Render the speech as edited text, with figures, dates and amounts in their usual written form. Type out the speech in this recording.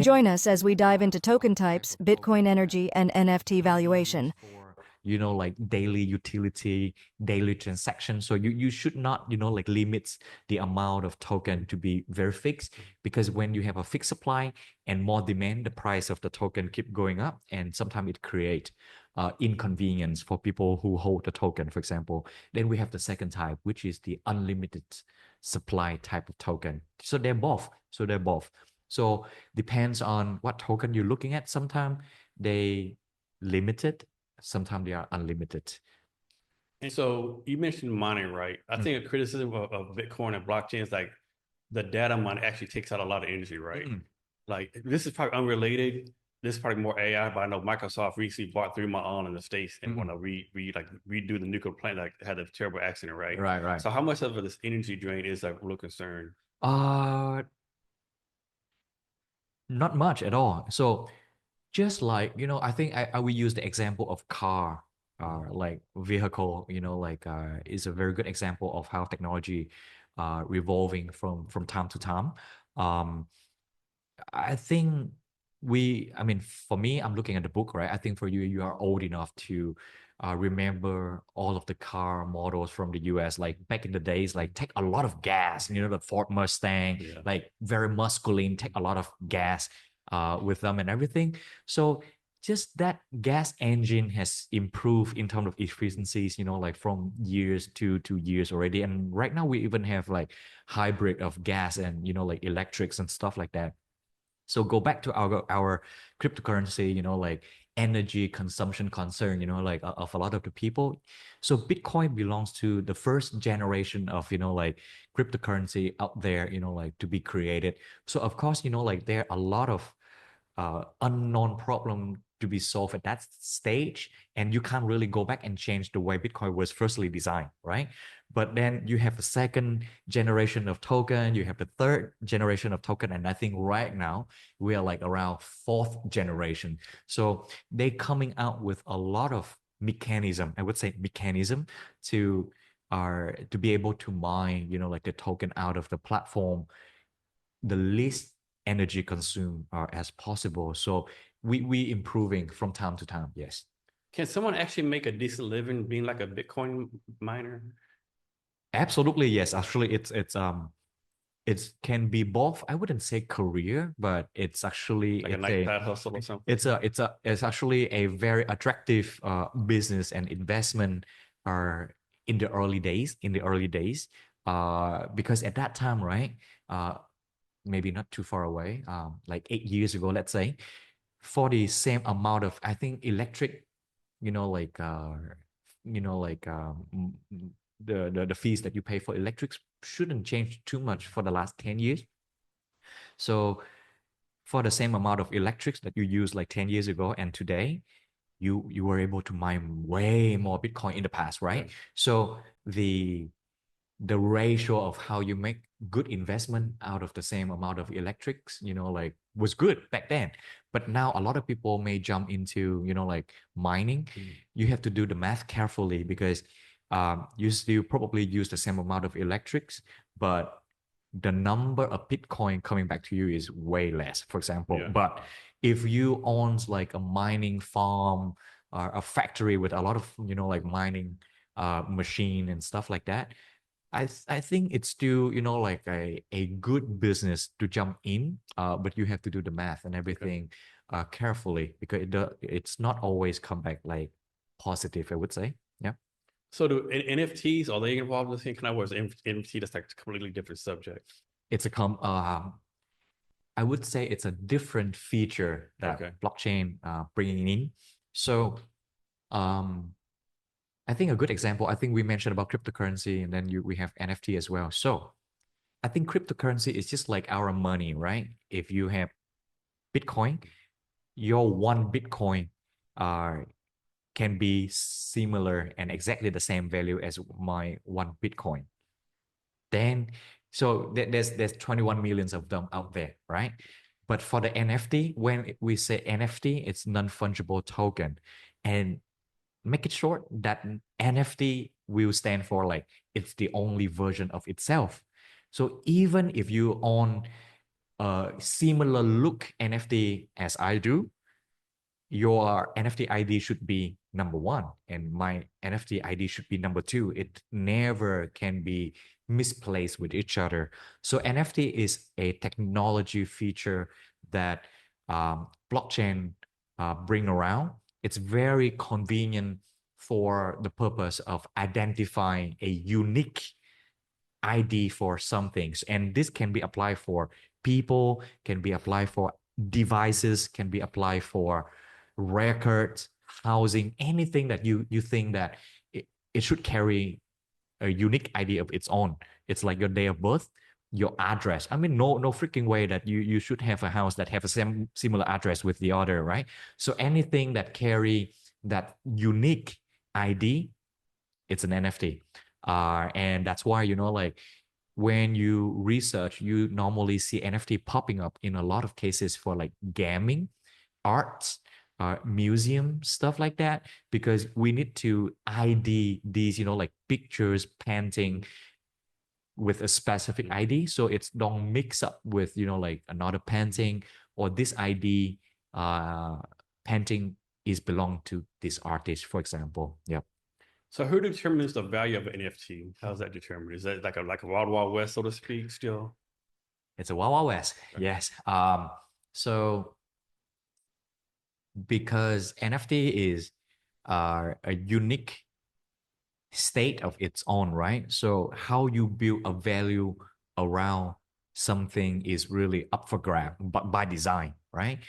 Join us as we dive into token types, Bitcoin energy, and NFT valuation. For like daily utility, daily transaction. So you should not like limit the amount of token to be very fixed, because when you have a fixed supply and more demand, the price of the token keep going up, and sometimes it create inconvenience for people who hold the token, for example. Then we have the second type, which is the unlimited supply type of token. So they're both. So depends on what token you're looking at. Sometimes they limited, sometimes they are unlimited. And so you mentioned mining, right? I Mm. think a criticism of Bitcoin and blockchain is like the data mining actually takes out a lot of energy, right? Mm. Like this is probably unrelated. This is probably more AI, but I know Microsoft recently bought 3 months on in the States and want to redo the nuclear plant that had a terrible accident, right? Right. So how much of this energy drain is a real concern? Uh, Not much at all. So just like, I think I will use the example of car, like vehicle, is a very good example of how technology revolving from time to time. Um, I think I mean, for me, I'm looking at the book, right? I think for you, you are old enough to remember all of the car models from the US. Like back in the days, like take a lot of gas, the Ford Mustang, Yeah. like very masculine, take a lot of gas with them and everything. So just that gas engine has improved in terms of efficiencies, like from years to years already. And right now we even have like hybrid of gas and, like electrics and stuff like that. So go back to our cryptocurrency, like energy consumption concern, like of a lot of the people. So Bitcoin belongs to the first generation of, like cryptocurrency out there, like to be created. So of course, like there are a lot of unknown problem to be solved at that stage, and you can't really go back and change the way Bitcoin was firstly designed, right? But then you have a second generation of token, you have the third generation of token, and I think right now we are like around fourth generation. So they coming out with a lot of mechanism, I would say mechanism to to be able to mine, like the token out of the platform the least energy consumed as possible. So we improving from time to time. Yes. Can someone actually make a decent living being like a Bitcoin miner? Absolutely, yes. Actually, it can be both. I wouldn't say career, but it's actually Like a night side hustle or something? it's actually a very attractive business and investment uh, in the early days because at that time, right? Maybe not too far away, like 8 years ago, let's say, for the same amount of, I think, electric, you know, like, uh, like the fees that you pay for electrics shouldn't change too much for the last 10 years. So for the same amount of electrics that you used like 10 years ago and today, you were able to mine way more Bitcoin in the past, right? So the ratio of how you make good investment out of the same amount of electrics, like was good back then. But now a lot of people may jump into, like mining. You have to do the math carefully because you still probably use the same amount of electrics, but the number of Bitcoin coming back to you is way less, for example. Yeah. But if you own like a mining farm or a factory with a lot of, like mining machine and stuff like that, I think it's still like a good business to jump in, but you have to do the math and everything carefully because it's not always come back like positive, I would say. Yeah. So do NFTs, are they involved in this thing? Can I was NFT? That's like a completely different subject. It's I would say it's a different feature that Okay. blockchain bringing in. So um, I think a good example, I think we mentioned about cryptocurrency and then we have NFT as well. So I think cryptocurrency is just like our money, right? If you have Bitcoin, your one Bitcoin uh, can be similar and exactly the same value as my one Bitcoin. Then, so there's 21 millions of them out there, right? But for the NFT, when we say NFT, it's non-fungible token. And make it short, that NFT will stand for like it's the only version of itself. So even if you own a similar look NFT as I do, your NFT ID should be number one, and my NFT ID should be number two. It never can be misplaced with each other. So NFT is a technology feature that blockchain bring around. It's very convenient for the purpose of identifying a unique ID for some things. And this can be applied for people, can be applied for devices, can be applied for records, housing, anything that you think that it should carry a unique ID of its own. It's like your day of birth, your address. I mean, no freaking way that you should have a house that have a similar address with the other, right? So anything that carry that unique ID, it's an NFT. And that's why, like when you research, you normally see NFT popping up in a lot of cases for like gaming, arts, museum, stuff like that, because we need to ID these, like pictures, painting with a specific ID. So it's don't mix up with, like another painting or this ID painting is belong to this artist, for example. Yeah. So who determines the value of an NFT? How's that determined? Is that like a wild, wild west, so to speak, still? It's a Wild Wild West. Yes. So because NFT is a unique state of its own, right? So how you build a value around something is really up for grab, but by design, right?